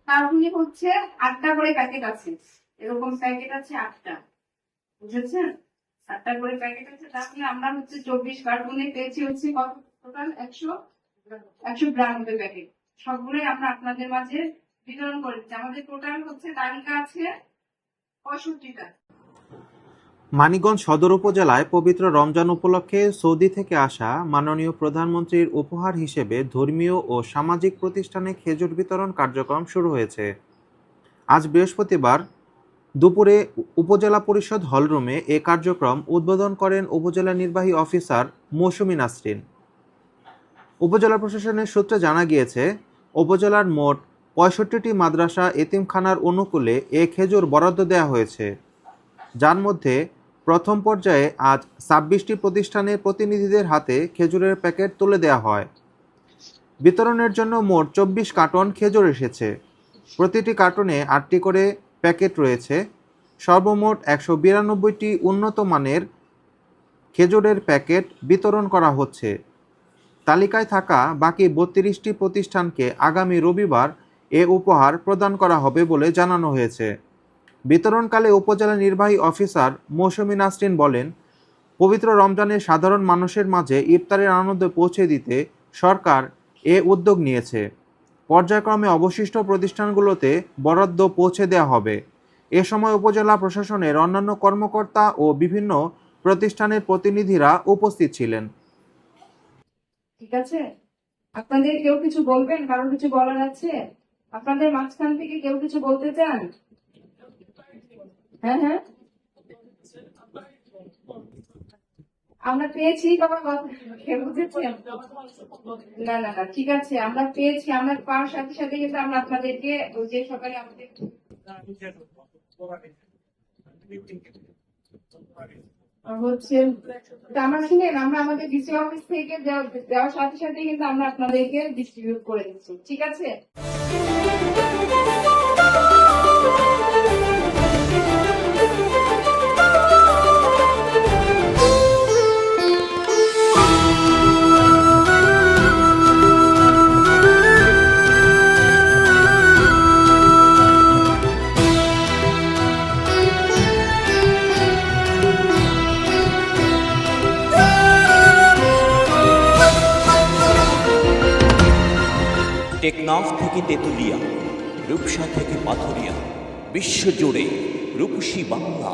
কার্টুনে হচ্ছে 8টা করে প্যাকেট আছে, এরকম প্যাকেট আছে 8টা, বুঝেছেন? 8টা করে প্যাকেট আছে, তাহলে আমরা হচ্ছে 24 কার্টুনে পেয়েছি হচ্ছে কত, টোটাল 100 গ্রাম প্যাকেট। সবগুলোই আমরা আপনাদের মাঝে বিতরণ করেছি। আমাদের টোটাল হচ্ছে তালিকা আছে 65টা। মানিকগঞ্জ সদর উপজেলায় পবিত্র রমজান উপলক্ষে সৌদি থেকে আসা মাননীয় প্রধানমন্ত্রীর উপহার হিসেবে ধর্মীয় ও সামাজিক প্রতিষ্ঠানে খেজুর বিতরণ কার্যক্রম শুরু হয়েছে। আজ বৃহস্পতিবার দুপুরে উপজেলা পরিষদ হলরুমে এ কার্যক্রম উদ্বোধন করেন উপজেলা নির্বাহী অফিসার মৌসুমী নাসরিন। উপজেলা প্রশাসনের সূত্রে জানা গিয়েছে, উপজেলার মোট ৬৫টি মাদ্রাসা এতিমখানার অনুকূলে এ খেজুর বরাদ্দ দেওয়া হয়েছে, যার মধ্যে প্রথম পর্যায়ে আজ ২৬টি প্রতিষ্ঠানের প্রতিনিধিদের হাতে খেজুরের প্যাকেট তুলে দেওয়া হয়। বিতরণের জন্য মোট ২৪ কার্টন খেজুর এসেছে। প্রতিটি কার্টনে ৮টি করে প্যাকেট রয়েছে। সর্বমোট ১৯২টি উন্নত মানের খেজুরের প্যাকেট বিতরণ করা হচ্ছে। তালিকায় থাকা বাকি ৩২টি প্রতিষ্ঠানকে আগামী রবিবার এ উপহার প্রদান করা হবে বলে জানানো হয়েছে। বিতরণকালে উপজেলা নির্বাহী অফিসার মৌসুমী নাসরিন বলেন, পবিত্র রমজানে সাধারণ মানুষের মাঝে ইফতারের আনন্দ পৌঁছে দিতে সরকার এ উদ্যোগ নিয়েছে। পর্যায়ক্রমে অবশিষ্ট প্রতিষ্ঠানগুলোতে বরাদ্দ পৌঁছে দেওয়া হবে। এ সময় উপজেলা প্রশাসনের অন্যান্য কর্মকর্তা ও বিভিন্ন প্রতিষ্ঠানের প্রতিনিধিরা উপস্থিত ছিলেন। ঠিক আছে, আপনাদের কেউ কিছু বলবেন? কারণ কিছু বলার আছে? আপনাদের মাঝখান থেকে কেউ কিছু বলতে চান? হ্যাঁ হ্যাঁ, আমরা পেয়েছি, বুঝেছেন? না না না, ঠিক আছে, আমরা পেয়েছি। আমরা পাওয়ার সাথে সাথে কিন্তু আমরা আপনাদেরকে যে সকালে আমাদের হচ্ছে আমরা শুনেন, আমরা আমাদের ডিসি অফিস থেকে দেওয়ার সাথে সাথে কিন্তু আমরা আপনাদেরকে ডিস্ট্রিবিউট করে দিচ্ছি। ঠিক আছে? টেকনাফ থেকে তেঁতুলিয়া, রূপসা থেকে পাথুরিয়া, বিশ্বজুড়ে রূপসী বাংলা।